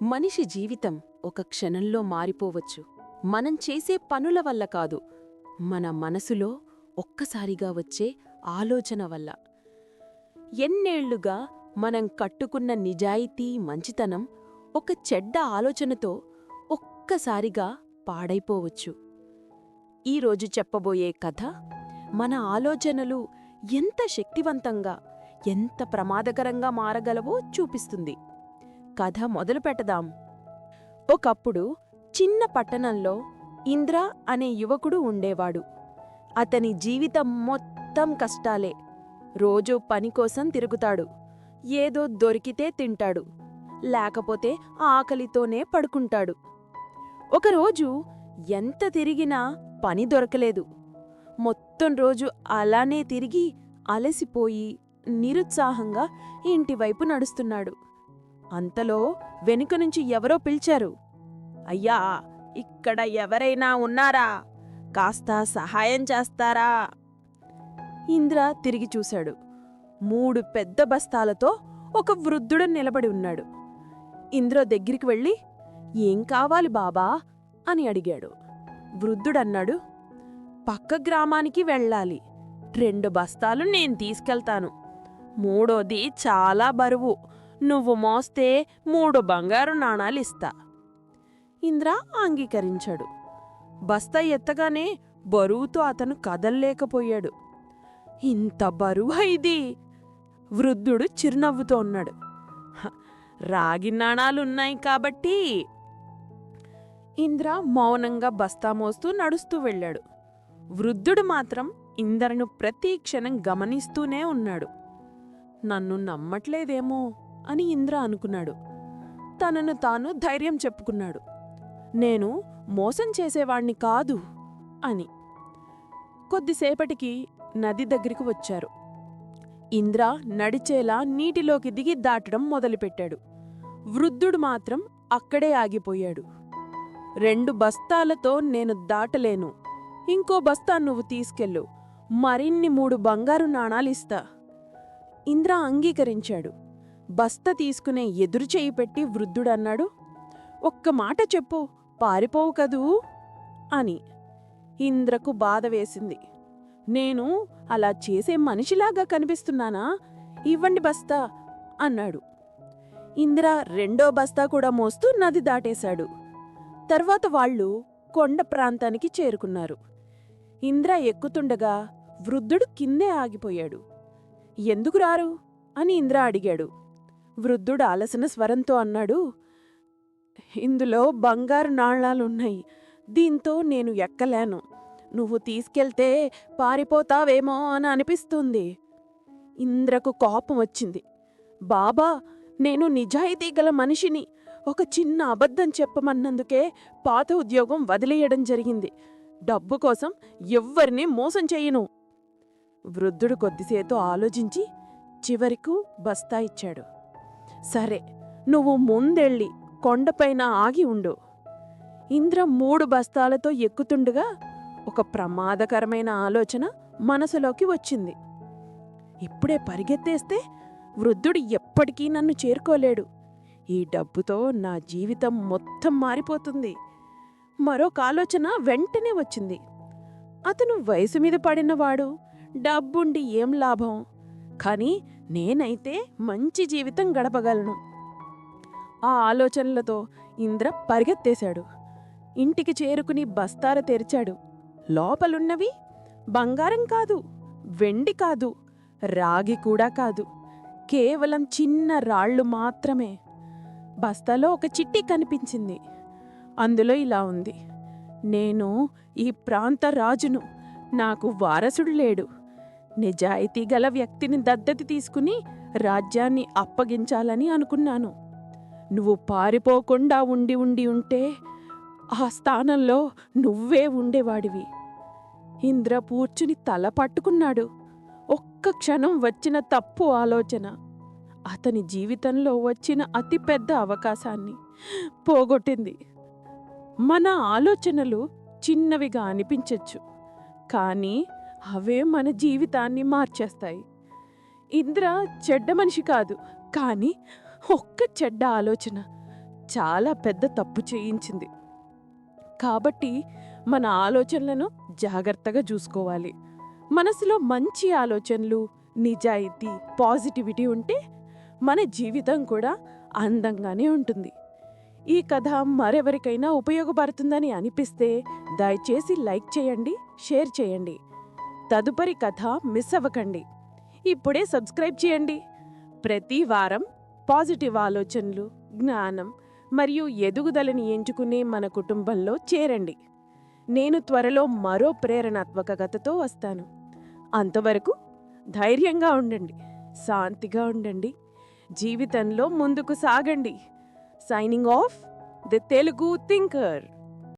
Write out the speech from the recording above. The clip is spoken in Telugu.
మనిషి జీవితం ఒక క్షణంలో మారిపోవచ్చు. మనం చేసే పనుల వల్ల కాదు, మన మనసులో ఒక్కసారిగా వచ్చే ఆలోచన వల్ల. ఎన్నేళ్లుగా మనం కట్టుకున్న నిజాయితీ, మంచితనం ఒక చెడ్డ ఆలోచనతో ఒక్కసారిగా పాడైపోవచ్చు. ఈరోజు చెప్పబోయే కథ మన ఆలోచనలు ఎంత శక్తివంతంగా, ఎంత ప్రమాదకరంగా మారగలవో చూపిస్తుంది. కథ మొదలు పెడదాం. ఒకప్పుడు చిన్న పట్టణంలో ఇంద్ర అనే యువకుడు ఉండేవాడు. అతని జీవితం మొత్తం కష్టాలే. రోజూ పనికోసం తిరుగుతాడు. ఏదో దొరికితే తింటాడు, లేకపోతే ఆకలితోనే పడుకుంటాడు. ఒకరోజు ఎంత తిరిగినా పని దొరకలేదు. మొత్తం రోజు అలానే తిరిగి అలసిపోయి నిరుత్సాహంగా ఇంటివైపు నడుస్తున్నాడు. అంతలో వెనుక నుంచి ఎవరో పిలిచారు. "అయ్యా, ఇక్కడ ఎవరైనా ఉన్నారా? కాస్త సహాయం చేస్తారా?" ఇంద్ర తిరిగి చూశాడు. 3 పెద్ద బస్తాలతో ఒక వృద్ధుడు నిలబడి ఉన్నాడు. ఇంద్ర దగ్గరికి వెళ్ళి, "ఏం కావాలి బాబా?" అని అడిగాడు. వృద్ధుడన్నాడు, "పక్క గ్రామానికి వెళ్ళాలి. 2 బస్తాలు నేను తీసుకెళ్తాను. 3వది చాలా బరువు. నువ్వు మోస్తే 3 బంగారు నాణాలిస్తా." ఇంద్ర అంగీకరించాడు. బస్తా ఎత్తగానే బరువుతో అతను కదల్లేకపోయాడు. "ఇంత బరువా ఇది?" వృద్ధుడు చిరునవ్వుతో అన్నాడు. "రాగి నాణాలున్నాయి కాబట్టి." ఇంద్ర మౌనంగా బస్తా మోస్తూ నడుస్తూ వెళ్ళాడు. వృద్ధుడు మాత్రం ఇంద్రను ప్రతి క్షణం గమనిస్తూనే ఉన్నాడు. నన్ను నమ్మట్లేదేమో అని ఇంద్ర అనుకున్నాడు. తనను తాను ధైర్యం చెప్పుకున్నాడు, "నేను మోసం చేసేవాణ్ణి కాదు" అని. కొద్దిసేపటికి నది దగ్గరికి వచ్చారు. ఇంద్ర నడిచేలా నీటిలోకి దిగి దాటడం మొదలుపెట్టాడు. వృద్ధుడు మాత్రం అక్కడే ఆగిపోయాడు. "2 బస్తాలతో నేను దాటలేను. ఇంకో బస్తా నువ్వు తీసుకెళ్ళు. మరిన్ని 3 బంగారు నాణాలిస్తా." ఇంద్ర అంగీకరించాడు. బస్తా తీసుకునే ఎదురుచేయి పెట్టి వృద్ధుడన్నాడు, "ఒక్క మాట చెప్పు, పారిపోవు కదూ?" అని. ఇంద్రకు బాధ వేసింది. "నేను అలా చేసే మనిషిలాగా కనిపిస్తున్నానా? ఇవ్వండి బస్తా" అన్నాడు. ఇంద్ర 2వ బస్తా కూడా మోస్తూ నది దాటేశాడు. తర్వాత వాళ్ళు కొండ ప్రాంతానికి చేరుకున్నారు. ఇంద్ర ఎక్కుతుండగా వృద్ధుడు కిందే ఆగిపోయాడు. "ఎందుకు రారు?" అని ఇంద్ర అడిగాడు. వృద్ధుడు అలసిన స్వరంతో అన్నాడు, "ఇందులో బంగారు నాణాలున్నాయి. దీంతో నేను ఎక్కలేను. నువ్వు తీసుకెళ్తే పారిపోతావేమో అని అనిపిస్తుంది." ఇంద్రకు కోపం వచ్చింది. "బాబా, నేను నిజాయితీ గల మనిషిని. ఒక చిన్న అబద్ధం చెప్పమన్నందుకే పాత ఉద్యోగం వదిలేయడం జరిగింది. డబ్బు కోసం ఎవ్వరినీ మోసం చెయ్యను." వృద్ధుడు కొద్దిసేపు ఆలోచించి చివరకు బస్తా ఇచ్చాడు. "సరే, నువ్వు ముందెళ్ళి కొండపైన ఆగి ఉండు." ఇంద్ర 3 బస్తాలతో ఎక్కుతుండగా ఒక ప్రమాదకరమైన ఆలోచన మనసులోకి వచ్చింది. "ఇప్పుడే పరిగెత్తేస్తే వృద్ధుడు ఎప్పటికీ నన్ను చేరుకోలేడు. ఈ డబ్బుతో నా జీవితం మొత్తం మారిపోతుంది." మరొక ఆలోచన వెంటనే వచ్చింది. అతను వయసు మీద పడినవాడు, డబ్బుండి ఏం లాభం? కాని నేనైతే మంచి జీవితం గడపగలను. ఆ ఆలోచనలతో ఇంద్ర పరిగెత్తేశాడు. ఇంటికి చేరుకుని బస్తాలు తెరిచాడు. లోపలున్నవి బంగారం కాదు, వెండి కాదు, రాగి కూడా కాదు, కేవలం చిన్న రాళ్ళు మాత్రమే. బస్తాలో ఒక చిట్టి కనిపించింది. అందులో ఇలా ఉంది: "నేను ఈ ప్రాంత రాజును. నాకు వారసుడు లేడు. నిజాయితీ గల వ్యక్తిని దత్తత తీసుకుని రాజ్యాన్ని అప్పగించాలని అనుకున్నాను. నువ్వు పారిపోకుండా ఉంటే ఆ స్థానంలో నువ్వే ఉండేవాడివి." ఇంద్ర కూర్చుని తల పట్టుకున్నాడు. ఒక్క క్షణం వచ్చిన తప్పు ఆలోచన అతని జీవితంలో వచ్చిన అతిపెద్ద అవకాశాన్ని పోగొట్టింది. మన ఆలోచనలు చిన్నవిగా అనిపించచ్చు, కానీ అవే మన జీవితాన్ని మార్చేస్తాయి. ఇంద్ర చెడ్డ మనిషి కాదు, కానీ ఒక్క చెడ్డ ఆలోచన చాలా పెద్ద తప్పు చేయించింది. కాబట్టి మన ఆలోచనలను జాగ్రత్తగా చూసుకోవాలి. మనసులో మంచి ఆలోచనలు, నిజాయితీ, పాజిటివిటీ ఉంటే మన జీవితం కూడా అందంగానే ఉంటుంది. ఈ కథ మరెవరికైనా ఉపయోగపడుతుందని అనిపిస్తే దయచేసి లైక్ చేయండి, షేర్ చేయండి. తదుపరి కథ మిస్ అవ్వకండి. ఇప్పుడే సబ్స్క్రైబ్ చేయండి. ప్రతి వారం పాజిటివ్ ఆలోచనలు, జ్ఞానం మరియు ఎదుగుదలని ఎంచుకునే మన కుటుంబంలో చేరండి. నేను త్వరలో మరో ప్రేరణాత్మక కథతో వస్తాను. అంతవరకు ధైర్యంగా ఉండండి, శాంతిగా ఉండండి, జీవితంలో ముందుకు సాగండి. Signing off, the Telugu thinker.